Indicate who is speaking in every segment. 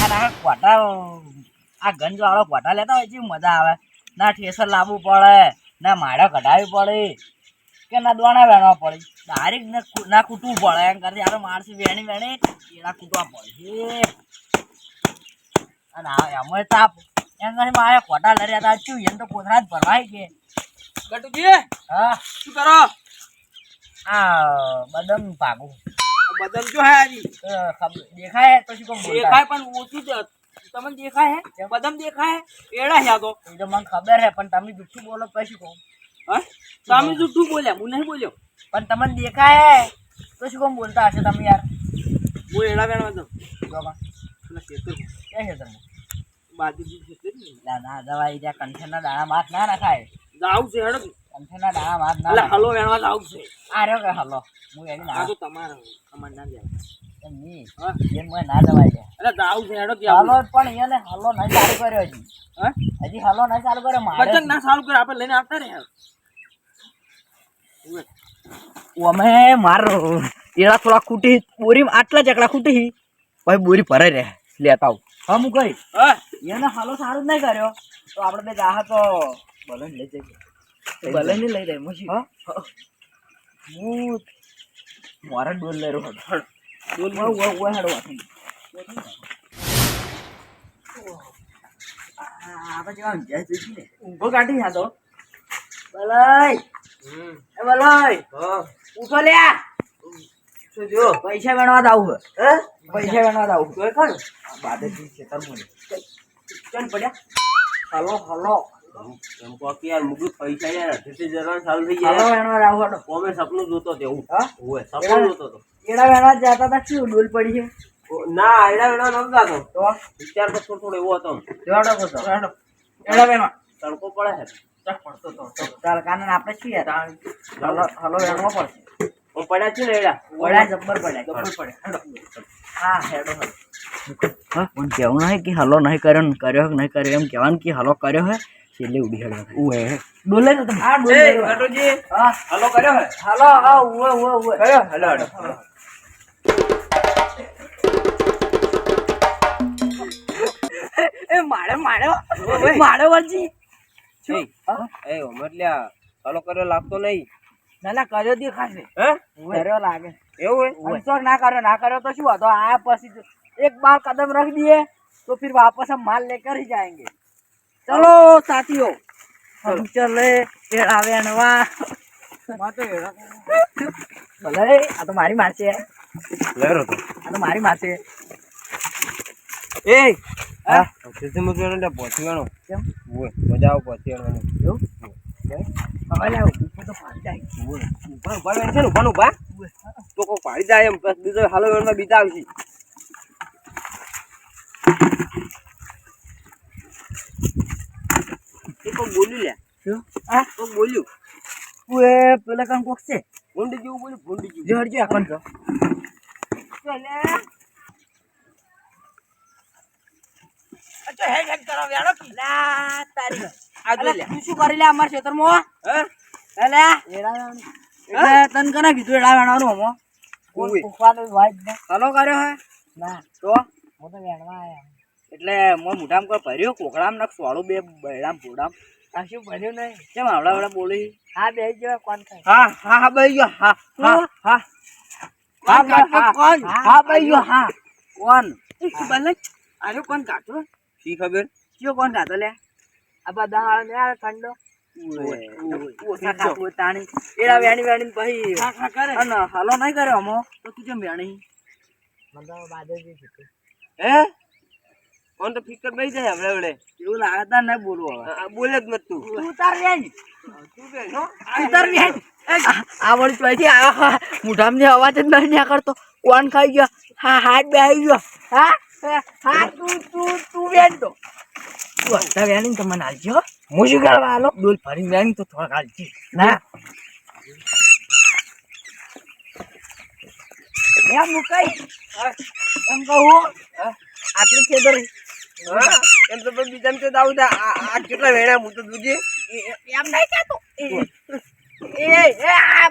Speaker 1: ના કોટા આ ગંજ વાળો કોટા લેતા હોય છે મજા આવે ના ઠેસર લાવવું પડે ના માળા કઢાવવી પડે કે ના દોણા વેણવા પડે ડાયરેક્ટ ના કૂટવું પડે એમ કરતી આપણે માણસી વેણી એના કૂટવા પડે અને એમાં તાપ એમ કરી મારે કોટા લડ્યા હતા શું એમ તો કોથળા જ ભરવાય કે
Speaker 2: ગટુજી
Speaker 1: હા
Speaker 2: શું કરો
Speaker 1: આ બદામ ભાગું
Speaker 2: બદમ જો હે આજી
Speaker 1: દેખાય તો શું કહું
Speaker 2: દેખાય પણ ઓછું જ તમને દેખાય હે બદમ દેખાય એડા હે તો
Speaker 1: એ તો મને ખબર હે પણ તમે જુઠ્ઠું બોલો પછી કહું
Speaker 2: હા તમે જુઠ્ઠું બોલ્યા હું નહીં બોલ્યો
Speaker 1: પણ તમને દેખાય હે તો શું કહું બોલતા હશે તમે યાર
Speaker 2: હું એડા વેણવા દઉં
Speaker 1: જોમાં
Speaker 2: પેલા ખેતર
Speaker 1: ક્યાં છે તમે
Speaker 2: બાજુ ખેતર
Speaker 1: ના દવાઈ જ્યાં કંઠેરના દાણા માથ ના નખાય
Speaker 2: જાવ છે હેડો
Speaker 1: કંઠેરના દાણા માથ ના
Speaker 2: એટલે હલો વેણવા જાવ છે
Speaker 1: આ રહ્યો કે હલો હું એની
Speaker 2: આ
Speaker 1: ના
Speaker 2: તો તમારો અમાર ના જાય
Speaker 1: એમ નહીં
Speaker 2: હા
Speaker 1: એમ મને ના દવાઈ જાય
Speaker 2: એટલે જાવ છે હેડો કે
Speaker 1: હલો પણ એને હલો નહીં ચાલુ કર્યો હજી
Speaker 2: હા
Speaker 1: હજી હલો નહીં ચાલુ કર્યો મારે
Speaker 2: બચક ના સારું કરે આપણે લઈને આવતા રે
Speaker 1: અમે માર એડા થોડા ખૂટી બોરી આટલા ચકડા ખૂટી પછી બોરી ભરાઈ રહે લેતા આવું હા હું કઈ
Speaker 2: હા
Speaker 1: એને હાલો સારું જ નહીં કર્યો તો આપણે બે જાહ તો ભલે લઈ જઈએ ભલે નહીં લઈ જાય મશી હા હું મારે ડોલ લઈ રહ્યો હતો ડોલ હેડો આપણે જેવા જય જોઈ ને ઊંઘો કાઢી હા તો ભલાઈ એ ભલાઈ ઉઠો લ્યા જો પૈસા વેણવા જાવું હે પૈસા વેણવા જાવું તો કોણ બાદજી છે તરમુની ચલ પડ્યા હલો હલો
Speaker 2: એમ કો કે યાર મુગુ પૈસા યાર અઢી જરા સાલ થઈ ગયા
Speaker 1: હલો વેણવા જાવું હડો
Speaker 2: કોમે સપનું જોતો તેવું
Speaker 1: હા
Speaker 2: ઓય સપનું જોતો તો
Speaker 1: એડા વેણવા જતા તા શું ડોલ પડી છે
Speaker 2: ના એડા વેણા નતો જાતો
Speaker 1: તો
Speaker 2: વિચાર તો થોડો એવો હતો
Speaker 1: જોડો તો એડા વેણવા
Speaker 2: તડકો પડે હે
Speaker 1: ચક પડતો તો ચાલ કાનન આપણે શું યાર હલો હલો વેણવા પડશે
Speaker 2: હું પડ્યા છે ને એડા
Speaker 1: પડ્યા જબ્બર પડે હા હેડો હા પણ કેવું નહીં કે હલો નહીં કર્યો ને કર્યો નહીં કર્યો એમ કહેવાનું કે હલો કર્યો હે છેલ્લે ઉડી હેડો ઉએ ડોલે તો હા ડોલે
Speaker 2: ગટોજી
Speaker 1: હા
Speaker 2: હલો કર્યો હે
Speaker 1: હલો હા ઉએ
Speaker 2: કર્યો હલો હલો
Speaker 1: એ મારે વળજી
Speaker 2: એ ઓમરલ્યા હલો કર્યો લાગતો નહીં
Speaker 1: ના કર્યો દેખાશે
Speaker 2: હે
Speaker 1: કર્યો લાગે
Speaker 2: એવું હે
Speaker 1: અનસોક ના કર્યો તો શું હતો આયા પછી एक बार कदम रख दिए तो फिर वापस हम माल लेकर ही जाएंगे चलो साथियों हम चले एड़ा वेणवा भले आ तो मारी मार છે
Speaker 2: લેરો તો
Speaker 1: આ તો મારી માર છે
Speaker 2: એ
Speaker 1: હા
Speaker 2: જલ્દી મત વેણો પહોંચી વેણો
Speaker 1: કેમ
Speaker 2: ઓય મજા આવ પહોંચી વેણો
Speaker 1: એવું હવે લે ઉપર તો પાડી જાય
Speaker 2: ઉભા વેણ છે ને ઉભા તો કો પાડી જાય એમ બસ બીજો હાલો વેણમાં બીજા આવશે તો બોલ્યું લે
Speaker 1: શું આ
Speaker 2: તો બોલ્યું
Speaker 1: ઓએ પેલા કામ કોક છે
Speaker 2: ભૂંડી જેવું બોલ્યું ભૂંડી જેવું
Speaker 1: જોડજો એકન તો ચલે અચ્છા હેડ કરો વેણો લા તારી
Speaker 2: આ જો લે
Speaker 1: તું શું કરી લે અમાર ખેતરમાં
Speaker 2: હે
Speaker 1: એટલે એટલે તન કને કીધું એડા વેણવાનું હમો કોણ પૂછવાનું વાજ ને હલો કર્યો હે ના તો હું તો વેણવા આયા એટલે મો મોઢામ કોઈ ભર્યો કોકડામ નક સોળું બે બૈડામ પોડામ આ શું ભર્યું નહીં કેમ આવડા બોલી હા બે જો કોણ થાય
Speaker 2: હા ભાઈ ગયો હા
Speaker 1: હા કોણ હા ભાઈ ગયો હા કોણ
Speaker 2: ભલે આરો કોણ કાઢો શી ખબર
Speaker 1: કયો કોણ કાઢો લે આ બધા હાલ ને આ ઠંડો ઓછા ખાતું તાણી એડા વેણી વેણી પછી અને હાલો નહીં કર્યો અમો તો તું કેમ વેણી મતલબ બાદજી કીધું
Speaker 2: હે કોણ તો ફિકર બેઈ જાય હમણે હમણે
Speaker 1: એવું લાગતા નહીં બોલવું હવે
Speaker 2: બોલે જ મત તું
Speaker 1: તું તાર વેણ
Speaker 2: તું કે
Speaker 1: તું તાર વેણ આ વળી ચોઈથી આ મોઢામાં અવાજ જ નહીં ના કરતો કોણ ખાઈ ગયો હા હાથ બેહી ગયો હા હા તું વેણ તો તું હતા વેણી તો મને હાલજો હું શું કરવા હાલો ડોલ ભરીને વેણી તો થોડાક હાલજી ના એમ મુકાઈ એમ કહું આટલું ખેતર
Speaker 2: એમ તો બીજા તો દાવ આ કેટલા વેણા હું તો દૂધી
Speaker 1: એમ નહીં કહેતો આ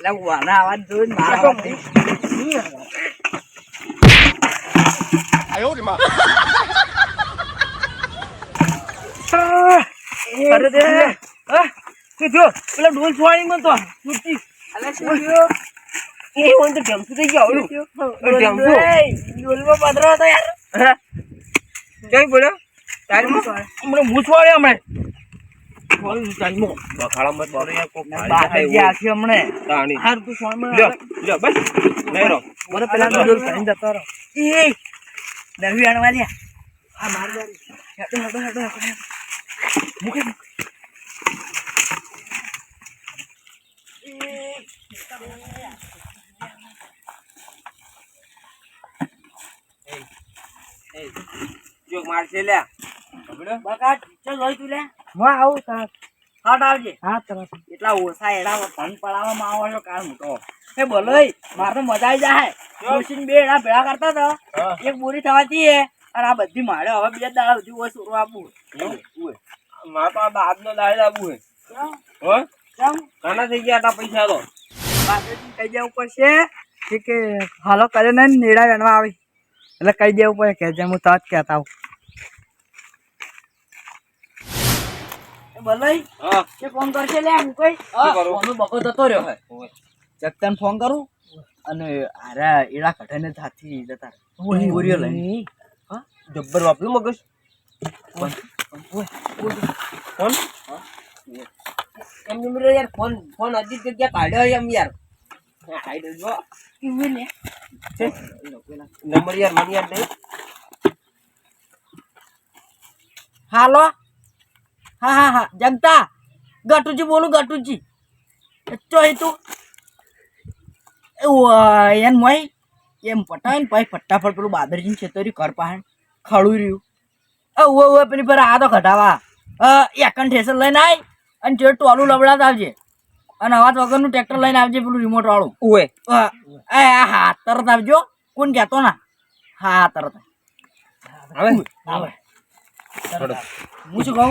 Speaker 1: લા વાના અવાજ જોઈને મારા
Speaker 2: અરે દે હા શું થયો પેલા ડોલ છોડી મન તો છૂટી
Speaker 1: અલે શું થયું?
Speaker 2: એ ઓન તો જમતું થઈ ગયો આવડું જમતું
Speaker 1: ડોલમાં પધરો હતો યાર.
Speaker 2: હા જઈ બોલ્યો તારી હમણાં હું છોડ્યો હમણાં બખાડા મત બોલો યાર કોક
Speaker 1: બાકી આખી હમણે
Speaker 2: તાણી
Speaker 1: હાર તું સોમાં
Speaker 2: લ્યો લ્યો બસ નહીં રહો
Speaker 1: મને પેલા ડોલ કરીને જતો રહો. એ નરવી આણવા લ્યા. હા માર ગાડી હેડો હેડો હેડો હેડો. મૂકે
Speaker 2: જો મારશે લ્યા
Speaker 1: બકાટ ચલ જોઈ તું લે. હું આવું તરત. હટ આવજે. હા તરત. એટલા ઓછા એડા ધન પડાવવામાં આવો છો કાળ મોટો. એ બોલોય મારે તો મજા આવી જાય. ડોશીને બે એડા ભેળા કરતા હતા. એક બોરી થવાતી હે અને આ બધી મારે હવે 2 દાડા સુધી ઓછું સુરો આપવું.
Speaker 2: મારે તો આ દાદનો દાડ આપવું હે હો
Speaker 1: કેમ
Speaker 2: કાના થઈ ગયા આટલા પૈસા તો
Speaker 1: બાપેથી કહી દેવું પડશે કે હાલો કરે ને નેડા વેણવા આવી એટલે કહી દેવું પડે કે જેમ હું તરત કહેતા આવું. બોલોય
Speaker 2: હા
Speaker 1: કે ફોન કરશે લે હું કઈ ફોન બકો જતો રહ્યો હે જગતાને ફોન કરું અને અરે એડા કઢાઈને હાથી જતા બોરીઓ લઈને
Speaker 2: હા જબ્બર વાપર્યું મગજ ફોન એમ નિમરો યાર ફોન ફોન હજી જગ્યા કાઢ્યો એમ યાર હાઈડ જો
Speaker 1: કેવું લે
Speaker 2: નંબર યાર મને યાર નહીં
Speaker 1: હાલો હા હા હા જગતા ગટુજી બોલું ગટુજી ચોઈ તું એન મોય એમ પટાય ને પછી ફટાફટ પેલું બાદરજી છેતરી કર પાસે ખડું રહ્યું ઓવે પેલી પર આ તો ઘટાવા એકન ઠેસર લઈને આય અને જે ટોલું લબડાત આવજે અને અવાજ વગરનું ટ્રેક્ટર લઈને આવજે પેલું રિમોટ વાળું
Speaker 2: ઓએ
Speaker 1: હા તરત આવજો કોણ કહેતો ના હા તરત
Speaker 2: આવે
Speaker 1: આવે હું શું કહું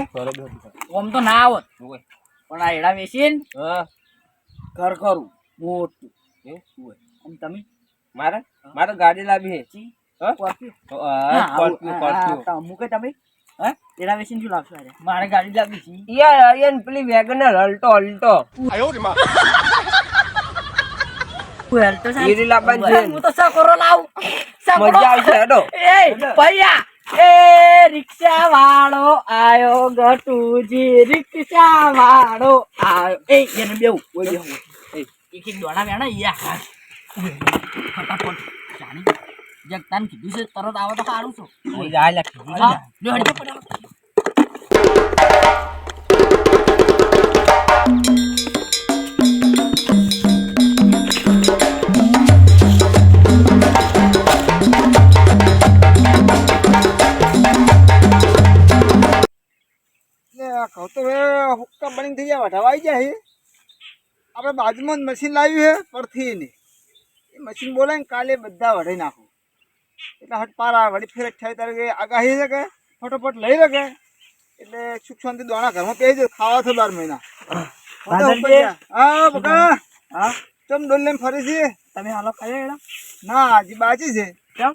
Speaker 1: આમ તો ના આવત પણ આ એડા વેચીને
Speaker 2: હા
Speaker 1: ઘર કરું મોટું અને તમે
Speaker 2: મારે મારે ગાડી લાવી હે
Speaker 1: મૂકે તમે હા એડા વેચીને શું લાવશો મારે ગાડી લાવી છે
Speaker 2: યાર યાર પેલી વેગનર હલટો હલટો ઈરી લાવવાની છે
Speaker 1: હું તો સકોરો લાવ
Speaker 2: મજા આવશે હેડો
Speaker 1: એ ભૈયા એ રિક્ષા વાળો આયો ગટુજી રિક્ષા વાળો આયો એ એને બેવું ઓય બેવું એક એક દોડા વેણા યા ફટાફટ જાણી જગતાન કીધું છે તરત આવો તો સારું છો
Speaker 2: જાય લખી
Speaker 1: હા લ્યો હડજો ફટાફટ
Speaker 3: કહું તો હવે હુક્કા બની થઈ જાય વઢાવા આવી જાય આપણે બાજુમાં જ મશીન લાવ્યું છે પરથી ને એ મશીન બોલે ને કાલે બધા વઢાઈ નાખું એટલે હટ પારા વળી ફેર 28 તારીખે આગાહી છે કે ફટોફટ લઈ લે કે એટલે સુખ શાંતિ દોણા ઘરમાં પહેરી જાય ખાવા તો 12 મહિના હા બકા હા ચમ ડોલ લઈને ફરી છે
Speaker 1: તમે હાલો ખાયો એડા
Speaker 3: ના હજી બાકી છે
Speaker 1: કેમ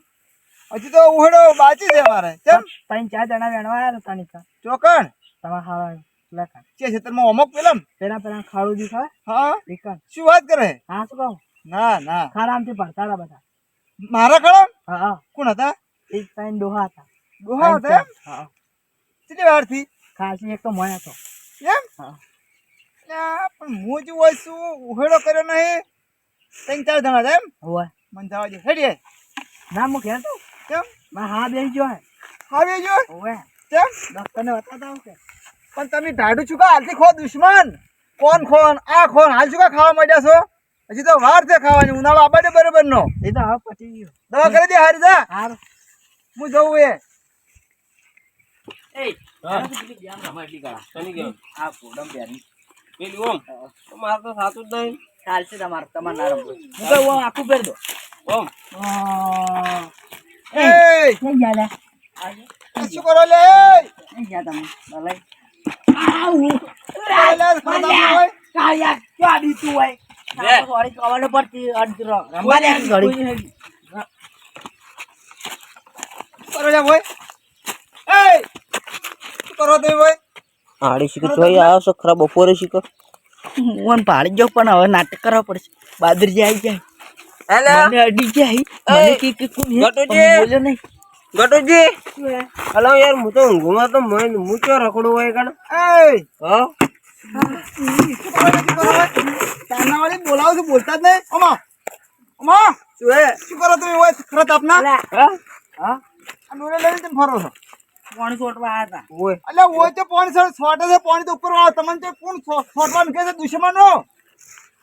Speaker 3: હજી તો ઉહડો બાકી છે મારે કેમ
Speaker 1: 3-4 જણા વેણવા આવ્યા હતા નીચા
Speaker 3: ચોકણ
Speaker 1: તમારા હાવા લેખા
Speaker 3: કે ખેતરમાં અમુક પેલમ
Speaker 1: પેલા ખાડું દીખા
Speaker 3: હા
Speaker 1: વિકન
Speaker 3: શું વાત કરે
Speaker 1: હા શું કહું
Speaker 3: ના ના
Speaker 1: ખાડામથી ભરતા હતા બધા
Speaker 3: મારા ખડમ
Speaker 1: હા હા
Speaker 3: કોણ હતા
Speaker 1: એક ટાઈમ ડોહા હતા
Speaker 3: ડોહા હતા એમ
Speaker 1: હા
Speaker 3: કેટલી વાર થી
Speaker 1: ખાસી એક તો મોય હતો
Speaker 3: એમ
Speaker 1: હા
Speaker 3: પણ હું જ હોય શું ઉહેડો કર્યો નહીં 3-4 જણા હતા એમ
Speaker 1: હોય
Speaker 3: મને જવા દે હેડીએ
Speaker 1: ના હું ઘેર તો
Speaker 3: કેમ
Speaker 1: મારા હા બેસી ગયો હે
Speaker 3: આવી જો
Speaker 1: હોય
Speaker 3: કેમ
Speaker 1: ડોક્ટરને બતાવતા હું કે
Speaker 3: પણ તમે ઢાઢું ચૂકા હાલથી ખો દુશ્મન કોણ ખોન આ ખોન હાલ ચૂકા ખાવા માંડ્યા છો હજી તો વાર છે ખાવાની ઉનાળો આબાડે બરોબર નો
Speaker 1: એ તો હા પતી ગયો
Speaker 3: દવા કરી દે હારી જા
Speaker 1: હાર
Speaker 3: હું જવું એ
Speaker 1: એ
Speaker 2: હા.
Speaker 1: એટલી કરા
Speaker 2: શની ગયો
Speaker 1: આ પોડમ બેરી
Speaker 2: પેલી ઓમ મારે તો સાતું જ નહીં
Speaker 1: ચાલશે તમારે ના રમવું હું કહું આખું પહેર દો
Speaker 2: ઓમ
Speaker 3: એ
Speaker 1: થઈ ગયા લે
Speaker 3: શું કરો લે
Speaker 1: થઈ ગયા તમે ભલે
Speaker 3: પહેલા ખાતા હોય
Speaker 1: કાયા ક્યાં દીતું હોય
Speaker 2: લે.
Speaker 1: સોરી કવાડો પરથી રંબા દે ઘડી
Speaker 3: કરો જા ભાઈ એ શું કરો તમે ભાઈ
Speaker 2: આડી શીખ જોઈ આવ્યો છો ખરા બપોરે શીખ
Speaker 1: હું પાડી જો પણ હવે નાટક કરવા પડશે બાદરજી આવી જાય
Speaker 2: હેલો
Speaker 1: મને અડી જાય મને કે કોણ હે
Speaker 2: ગટુજી.
Speaker 1: બોલ્યો નહીં
Speaker 2: ગટુજી હલો યાર હું તો ઊંઘમાં તો હું ચો રખડું હોય કણ
Speaker 3: એ
Speaker 2: હા
Speaker 3: તાનાવાળી બોલાવો છો બોલતા જ નહીં ઓમા ઓમા
Speaker 2: શું હે
Speaker 3: શું કરો તમે હોય ખરા તાપના
Speaker 2: હા
Speaker 1: હા
Speaker 3: આ ડોલે લઈને તમે ફરો છો
Speaker 1: પાણી છોટવા આવ્યા હતા
Speaker 2: ઓય
Speaker 3: એટલે હોય તો પાણી છોટે છે પાણી તો ઉપર વાળો તમને તો કોણ છોટવાનું કહે છે દુશ્મનો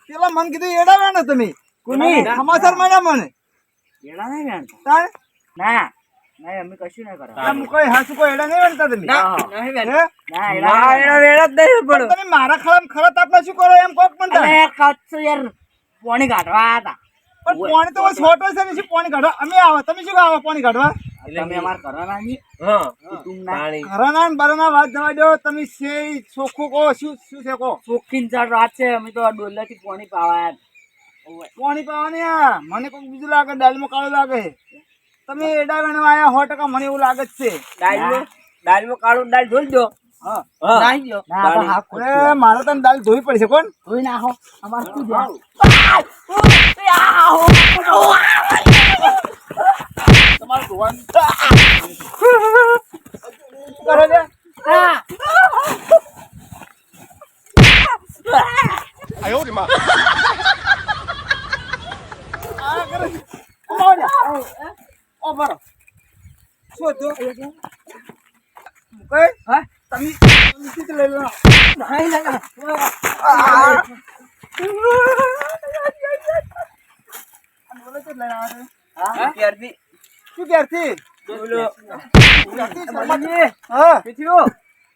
Speaker 3: પેલા મન કીધું એડાવ્યા ને તમે
Speaker 1: કોની?
Speaker 3: સમાચાર મળ્યા મને
Speaker 1: એડા નહીં વેણતા
Speaker 3: તાણ
Speaker 1: ના ના અમે કશું ના કરો
Speaker 3: આમ કોઈ હાસુ કોઈ એડા નહીં વળતા તમે
Speaker 1: ના
Speaker 3: હે?
Speaker 1: ના એડા
Speaker 2: ના એના વેળા જ નહીં
Speaker 3: પણ
Speaker 2: પણ
Speaker 3: તમે મારા ખરાબ ખરા તાપના શું કરો એમ કોક પણ તાણ.
Speaker 1: અરે કચ્છ યાર પાણી કાઢવા આવ્યા હતા
Speaker 3: પણ પાણી તો હવે છોટો છે ને શું પાણી કાઢવા અમે આવો તમે શું આવો પાણી કાઢવા
Speaker 1: તમે અમાર કરવાના નહીં
Speaker 2: હા
Speaker 1: કુટુંબના
Speaker 2: પાણી
Speaker 3: ઘરના ને બરાના વાત જવા દો તમે સે ચોખ્ખું કહો શું શું છે કહો
Speaker 1: ચોખ્ખીન ચાર રાત છે અમે તો ડોલાથી પાણી પાવા આવ્યા
Speaker 3: પાણી પાવાની આ મને કોઈ બીજું લાગે દાલમાં કાળું લાગે તમે એડા વેણવા આયા 100% મને એવું લાગે જ છે
Speaker 2: દાળમાં કાળું દાળ ધોઈ દો
Speaker 3: હા
Speaker 2: હા
Speaker 1: નાહી ગયો ના તો હા
Speaker 3: અરે મારે તો દાલ ધોવી પડશે કોણ
Speaker 1: ધોઈ નાખો અમાર શું ધ્યાન
Speaker 3: તમારે ધોવાનું કરો લે આ કરે છે. ઓ લે. ઓ બરો શું તો કઈ
Speaker 1: હા
Speaker 3: તમે નીચે લઈ લો
Speaker 1: નહીં લાગા
Speaker 3: આ બોલે છે લઈ આવે
Speaker 1: હા
Speaker 2: ત્યારથી
Speaker 3: શું ક્યારથી
Speaker 2: બોલો
Speaker 3: ક્યારથી શર્માજી હા
Speaker 2: પીછ્યો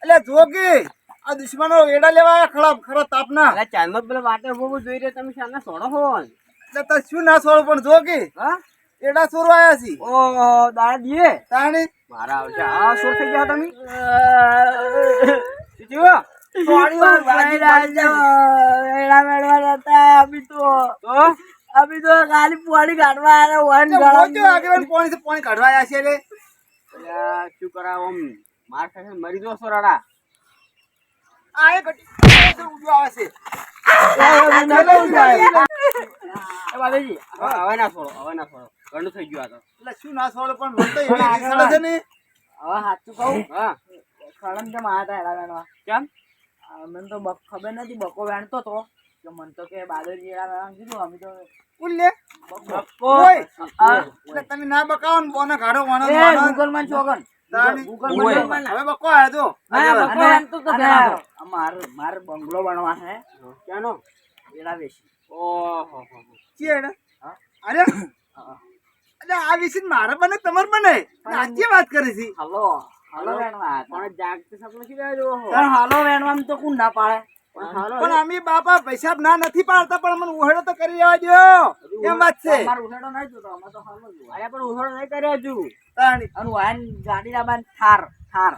Speaker 3: એટલે જોગી આ દુશ્મનો એડા લેવા આયા ખરાબ ખરા તાપના
Speaker 2: અલા ચાંદમાં પેલા વાટે બહુ જોઈ રહ્યા તમે શાના સોડો હો
Speaker 3: એટલે તો શું ના છોડ પણ જોગી
Speaker 2: હા
Speaker 3: એડા ચોરવા આયા છી
Speaker 2: ઓહો દાડા દીએ
Speaker 3: તાણી
Speaker 2: મારા આવશે આ સોર થઈ ગયા તમે પીછ્યો
Speaker 1: પાણી ભાઈ રાજા એડા મેળવા જતા અભી તો ખાલી પાણી કાઢવા આવ્યા વન
Speaker 3: એટલે મોજો આગેવાન પાણી કાઢવા આયા છે એટલે
Speaker 2: અલા શું કરાવ આમ માર ખાને મરી જો સોરાડા
Speaker 3: આ એક ઉજો આવે છે
Speaker 1: એ બાબેજી
Speaker 2: હવે ના છોડો ઘણું થઈ ગયું આ તો
Speaker 3: એટલે શું ના છોડ પણ મને તો એવી રીત સડે છે ને
Speaker 1: હવે સાચું કહું
Speaker 2: હા
Speaker 1: ખડમ કે મારા હતા એડા વેણવા
Speaker 2: કેમ
Speaker 1: મને તો ખબર નથી બકો વેણતો તો કે મને તો કે બાદરજી એડા વેણવા કીધું અમે તો
Speaker 3: કોણ લે
Speaker 2: બક્કો
Speaker 3: ઓય એટલે તમે ના બકાવો ને બોને કાઢો વાણો
Speaker 1: ગૂગલ માં છોકન
Speaker 3: તાણી.
Speaker 1: ગૂગલ માં
Speaker 3: હવે બકો આયો તો
Speaker 1: બકો વેણતો તો માર બંગલો બનવા હે
Speaker 2: ક્યાંનો
Speaker 1: એડા વેચી
Speaker 2: ઓહો
Speaker 3: છે ને અરે એટલે આ વિશે મારે બને તમારે બને સાચી વાત કરી છે
Speaker 1: હાલો હાલો વેણવા
Speaker 2: પણ જાગતે સપનું શું રહ્યો હો
Speaker 1: પણ હાલો વેણવા તો કોણ ના પાડે
Speaker 3: પણ અમે બાપા પૈસા ના નથી પાડતા પણ મને ઉહેડો તો કરી લેવા દો એમ વાત છે
Speaker 1: અમાર ઉઠાડો નહીં જોતો અમે તો હાલો જોવા
Speaker 2: અરે પણ ઉઘાડો નહીં કર્યો હજુ
Speaker 3: તાણી
Speaker 1: અનુ વાન ગાડી ના બાન થાર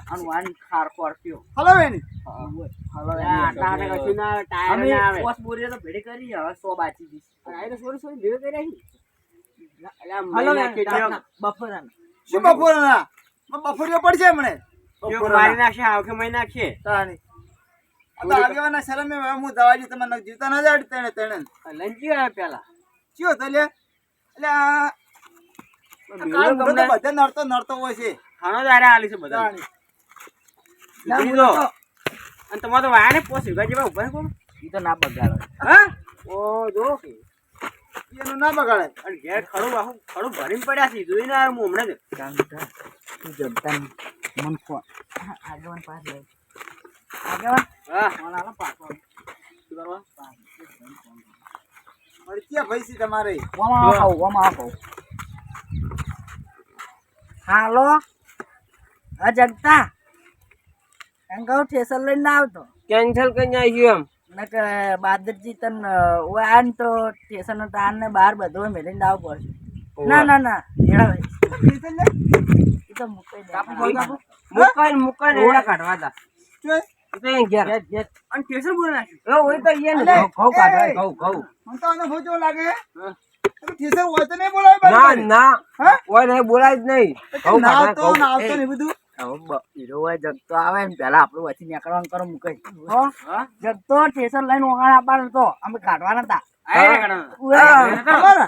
Speaker 1: અનુ વાન થાર સ્કોર્પિયો
Speaker 3: હલો બેની
Speaker 1: હાલો
Speaker 2: આટા આટા કશું ના આવે, ટાયર
Speaker 1: અમે
Speaker 2: ના આવે
Speaker 1: પોસ બોરીએ તો ભેડી કરી હવે 100 બાચી દીધી
Speaker 2: પણ આ તો સોરી ભેગો કર્યા છે અલા
Speaker 1: હાલો
Speaker 2: મહિના કે જેમ
Speaker 1: બફરાન
Speaker 3: શું બપોરના બફોરિયો પડશે હમણે
Speaker 2: કેવું મારી નાખશે આખે મહિના નાખશે
Speaker 3: તાણી આ તો આગેવાના શરમે હવે હું દવા દી તમને જીવતા ના જાડ તેણે તેણે
Speaker 2: લંચી આવ્યા પેલા
Speaker 3: ચિયો તો લે એટલે આ કાળ મુઢો તો બધે નડતો હોય છે
Speaker 2: ખાનો દારે આલી છે બધા
Speaker 3: તાણી
Speaker 2: લીધી દો અને તમારે તો વાયા ને પોસ વિગા જેવા ઉભા કોણ
Speaker 1: ઈ તો ના બગાડો
Speaker 2: હા ઓ જો કે
Speaker 3: એનું ના બગાડે
Speaker 2: અને ઘેર ખડું ભરીને પડ્યા છે જોઈને આવ્યો હું હમણાં જ
Speaker 1: કામ તા તું જમતા મન ફોન આગેવાન પાસ લે આગેવાન
Speaker 2: હા
Speaker 1: ફોન આલો પાછો
Speaker 2: શું કરવા
Speaker 3: મારી ક્યાં ભાઈ છે તમારે
Speaker 1: ઓમાં આવો હાલો આ જગતા એમ કહું ઠેસર લઈને ના આવતો
Speaker 2: કેન્સલ કરીને આવ્યું
Speaker 1: નકે બાદરજી તન વાન તો સ્ટેશન તાન ને બહાર બધો મેલીને આવ પડશે ના એડા ઈ તો મુકાઈ દે
Speaker 2: એમ મુકાઈને એડા કાઢવા હતા
Speaker 3: જોઈ
Speaker 2: એ તો અહીં ઘેર
Speaker 1: જેટ
Speaker 2: અને ટેશન બોલે નાખ્યું એ હોય તો અહીંયા ને
Speaker 3: અલે,
Speaker 2: ઘઉં કાઢવા
Speaker 3: એ.
Speaker 2: ઘઉં
Speaker 3: મને તો આનો ભૂજો લાગે ઠેસર હોય તો નહીં બોલાવે
Speaker 2: ના
Speaker 3: બારી
Speaker 2: ના
Speaker 3: હા?
Speaker 2: ઓય નહીં બોલાય જ નહીં
Speaker 3: બારી. ના આવતો ને આવતો ને એ બધું
Speaker 1: હીરો હોય જગતો આવે ને પેલા આપણું વચ્ચે નીકળવાનું કરો મૂકે
Speaker 3: હો?
Speaker 1: જગતો સ્ટેશન લઈને ઓગાણ આપવાનો હતો અમે કાઢવાના હતા
Speaker 3: તમારા?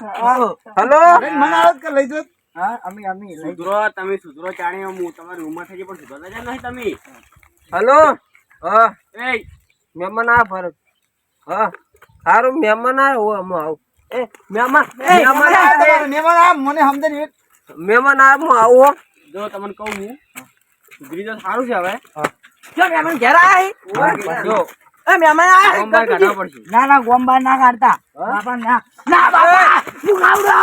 Speaker 2: હલો
Speaker 3: મને આવત કે લઈ જત
Speaker 1: હા અમે લઈ
Speaker 4: તમે સુધરો ચાણી હું તમારી ઉંમર થઈ ગઈ પણ સુધરતા જ નહીં તમે
Speaker 2: હલો હા
Speaker 4: એ
Speaker 2: મહેમાન આ ફરક હા સારું મહેમાન આવ્યો હું આવું એ મહેમાન
Speaker 3: મહેમાન આ મને સમજણ એક
Speaker 2: મહેમાન આ હું આવું હો.
Speaker 4: જો તમને કહું હું સુધરી તો સારું છે હવે
Speaker 1: જો મહેમાન ઘેર આય
Speaker 2: જો
Speaker 1: એ મહેમાન આય
Speaker 4: સોમવાર કાઢવા પડશે
Speaker 1: ના ના ગોમબાર ના કાઢતા બાપા ના ના બાપા મુગાવડો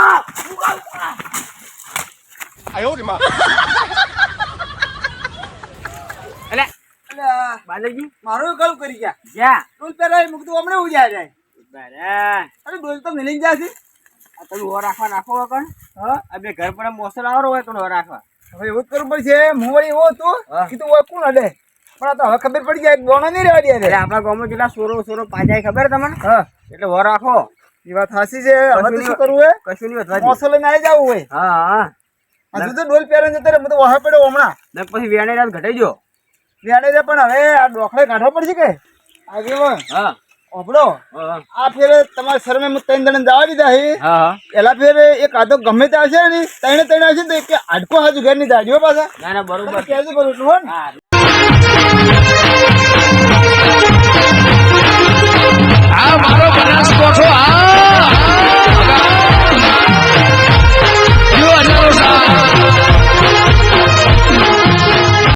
Speaker 4: બાલાજી
Speaker 3: મારું ગળું કરી ગયા
Speaker 1: જા
Speaker 3: ડોલ પહેરાય મૂકતું હમણાં ઉજાય જાય
Speaker 4: બરે
Speaker 3: અરે ડોલ તો મિલી જાય છે
Speaker 4: આ તમે ઓર રાખવા નાખો કણ
Speaker 3: હા
Speaker 4: આ બે ઘર પર મોસલ આવરો હોય તો ઓર રાખવા
Speaker 3: હવે એવું જ કરવું પડશે હું વળી એવો હતો
Speaker 2: હા.
Speaker 3: કીધું હોય કોણ અડે પણ આ તો હવે ખબર પડી જાય ગોણો નહીં રહેવા દે
Speaker 4: એટલે આપણા ગામમાં જેટલા સોરો પાજાય ખબર તમને
Speaker 3: હા
Speaker 4: એટલે ઓર રાખો
Speaker 3: એ વાત સાચી છે હવે તો શું કરવું હે
Speaker 4: કશું નહીં વધવા
Speaker 3: મોસો લઈને આવી જવું હોય
Speaker 4: હા હા
Speaker 3: હજુ તો ડોલ પહેરે જતા રહે બધું વહા પડ્યો હમણાં
Speaker 4: ને પછી વેણે રાત ઘટાઈ જો
Speaker 3: વ્યાડે છે પણ હવે આ ડોખડે કાઢવો પડશે કે આગેવાન
Speaker 4: હા
Speaker 3: ઓપડો
Speaker 4: હા
Speaker 3: આ ફેરે તમારા શરમે હું 3 દણ જવા દીધા છે
Speaker 4: હા
Speaker 3: એલા ફેરે એક આધો ગમે તે આવશે ને ત્રણે આવશે ને તો એક હાડકો હાજુ ઘરની દાડીઓ પાછા
Speaker 4: ના ના બરોબર
Speaker 3: કહેજો કરું એટલું હો ને
Speaker 4: હા